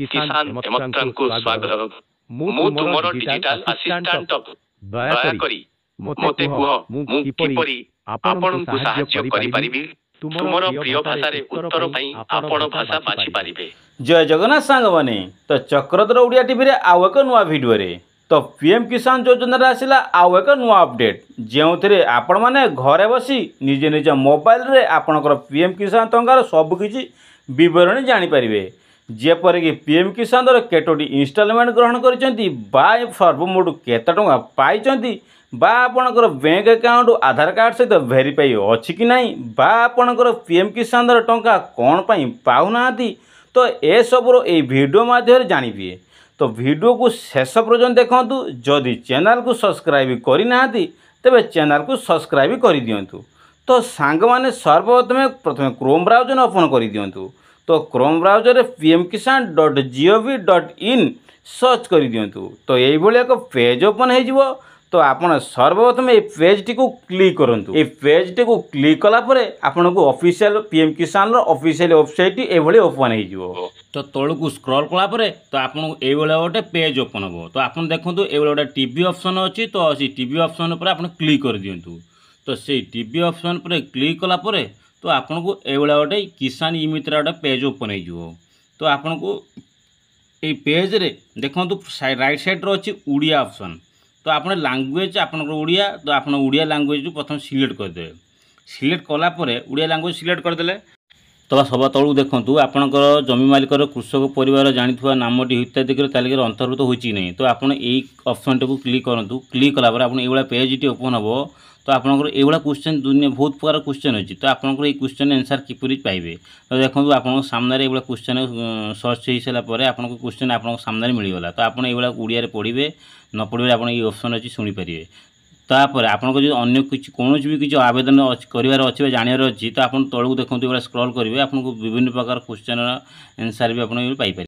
किसान एमत्रांकु स्वागत मु तुमरो डिजिटल असिस्टेंट दयाकरी मोते कुह मु किपरि आपनकु सहाय्य करि परिबि तुमरो प्रिय भाषा रे उत्तर पई आपण भाषा बाछि परिबे। जय जगन्नाथ सांग माने तो चक्रधर ओडिया टीवी रे आउ एक नुआ वीडियो रे तो पीएम किसान योजना रे आसिला आउ एक नुआ अपडेट जेउ थरे आपण माने घरे बसी निजे निजे मोबाइल रे आपनकर पीएम किसान टंकार सब किछि विवरण जानि परिबे। जेपर कि पीएम किसान दर केटोटी इनस्टॉलमेंट ग्रहण करिसेंती बा सर्वमोट केते टंका पाइचंती बा आपनकर बैंक अकाउंट आधार कार्ड सहित वेरीफाई अछि कि नहीं बा आपनकर पीएम किसान दर टंका कोन पई पाउनाती तो ए सबरो ए वीडियो माध्यम जानिबे। तो वीडियो को शेष पर्यंत देखंतु। जदि चैनल को सब्सक्राइब करि नाती तबे चैनल को सब्सक्राइब करि दियंतु। तो सांग माने सर्वप्रथमे प्रथमे क्रोम ब्राउजर ओपन करि दियंतु। तो क्रोम ब्राउजर रे pmkisan.gov.in सर्च कर दियंतु। तो यही भली एक पेज ओपन हो जिवो। तो आपण सर्वप्रथम ए पेज टी को क्लिक करंतु। ए पेज टी को क्लिक कला परे आपण को ऑफिशियल पीएम किसान रो ऑफिशियल वेबसाइट ए भली ओपन हो जिवो। तो तळ को स्क्रॉल कला परे तो आपण ए भली गोटे पेज ओपन हो। तो आपण देखंतु ए भली गोटे टीवी ऑप्शन अछि। तो सी टीवी ऑप्शन पर आपण क्लिक कर दियंतु। तो से टीवी ऑप्शन पर क्लिक कला परे तो आपन को ए भली गोटे किसान ई मित्र गोटे पेज ओपन हो जिवो। तो आपन को ए पेज रे देखंतु राइट साइड रो अछि उड़िया ऑप्शन। तो आपन लैंग्वेज आपन उड़िया तो आपन उड़िया लैंग्वेज प्रथम सिलेक्ट कर दे। सिलेक्ट कला परे उड़िया लैंग्वेज सिलेक्ट कर देले तो सब तळु देखंतु आपनकर जमी मालिकर कृषक परिवार जानिथुवा नामटी इत्यादि तालिका अंतर्भुक्त होछि नै। तो आपन एई ऑप्शन को क्लिक करंतु। क्लिक कला परे आपन एवला पेज टी ओपन हबो। तो आपनकर एवला क्वेश्चन दुनिया बहुत प्रकार क्वेश्चन अछि। तो आपनकर ए क्वेश्चन आंसर किपरि पाइबे। तो देखंतु आपन सामने रे एवला क्वेश्चन सर्च होई सला परे आपनको क्वेश्चन आपन सामने रे मिली गला। तो आपन एवला उड़िया रे पढिबे न पढिबे आपन ए ऑप्शन अछि सुनि परिबे। तापर आपनको जो अन्य कुछ कोनोच भी कुछ आवेदन करिवार अछि जानियार अछि तो आपन तळु देखंतु एवला स्क्रॉल करिवे आपनको विभिन्न प्रकार क्वेश्चन आंसर भी आपन पाइ परिबे।